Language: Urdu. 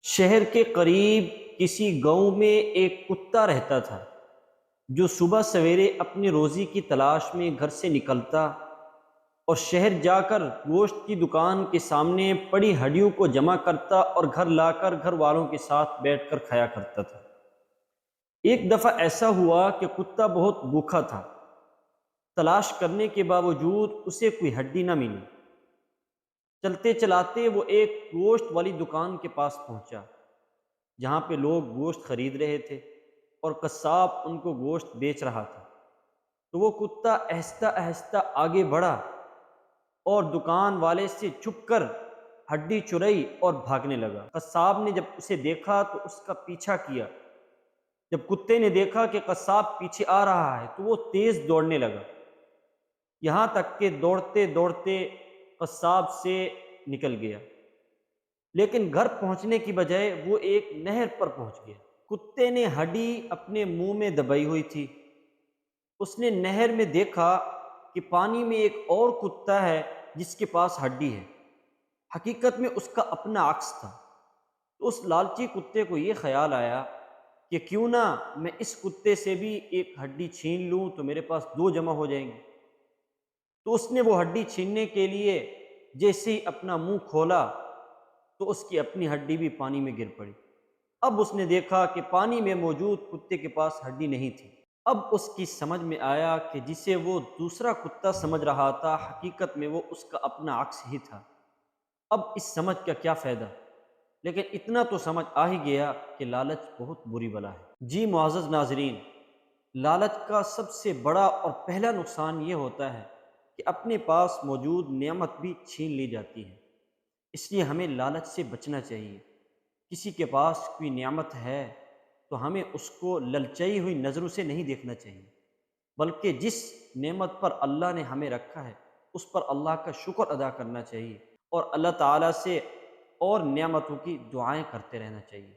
شہر کے قریب کسی گاؤں میں ایک کتا رہتا تھا جو صبح سویرے اپنی روزی کی تلاش میں گھر سے نکلتا اور شہر جا کر گوشت کی دکان کے سامنے پڑی ہڈیوں کو جمع کرتا اور گھر لا کر گھر والوں کے ساتھ بیٹھ کر کھایا کرتا تھا۔ ایک دفعہ ایسا ہوا کہ کتا بہت بھوکا تھا۔ تلاش کرنے کے باوجود اسے کوئی ہڈی نہ ملی۔ چلتے چلاتے وہ ایک گوشت والی دکان کے پاس پہنچا جہاں پہ لوگ گوشت خرید رہے تھے اور قصاب ان کو گوشت بیچ رہا تھا۔ تو وہ کتا آہستہ آہستہ آگے بڑھا اور دکان والے سے چھپ کر ہڈی چرائی اور بھاگنے لگا۔ قصاب نے جب اسے دیکھا تو اس کا پیچھا کیا۔ جب کتے نے دیکھا کہ قصاب پیچھے آ رہا ہے تو وہ تیز دوڑنے لگا، یہاں تک کہ دوڑتے دوڑتے قصاب سے نکل گیا، لیکن گھر پہنچنے کی بجائے وہ ایک نہر پر پہنچ گیا۔ کتے نے ہڈی اپنے منہ میں دبائی ہوئی تھی۔ اس نے نہر میں دیکھا کہ پانی میں ایک اور کتا ہے جس کے پاس ہڈی ہے۔ حقیقت میں اس کا اپنا عکس تھا۔ تو اس لالچی کتے کو یہ خیال آیا کہ کیوں نہ میں اس کتے سے بھی ایک ہڈی چھین لوں تو میرے پاس دو جمع ہو جائیں گے۔ تو اس نے وہ ہڈی چھیننے کے لیے جیسے ہی اپنا منہ کھولا تو اس کی اپنی ہڈی بھی پانی میں گر پڑی۔ اب اس نے دیکھا کہ پانی میں موجود کتے کے پاس ہڈی نہیں تھی۔ اب اس کی سمجھ میں آیا کہ جسے وہ دوسرا کتا سمجھ رہا تھا حقیقت میں وہ اس کا اپنا عکس ہی تھا۔ اب اس سمجھ کا کیا فائدہ؟ لیکن اتنا تو سمجھ آ ہی گیا کہ لالچ بہت بری بلا ہے۔ جی معزز ناظرین، لالچ کا سب سے بڑا اور پہلا نقصان یہ ہوتا ہے کہ اپنے پاس موجود نعمت بھی چھین لی جاتی ہے۔ اس لیے ہمیں لالچ سے بچنا چاہیے۔ کسی کے پاس کوئی نعمت ہے تو ہمیں اس کو للچائی ہوئی نظروں سے نہیں دیکھنا چاہیے، بلکہ جس نعمت پر اللہ نے ہمیں رکھا ہے اس پر اللہ کا شکر ادا کرنا چاہیے اور اللہ تعالیٰ سے اور نعمتوں کی دعائیں کرتے رہنا چاہیے۔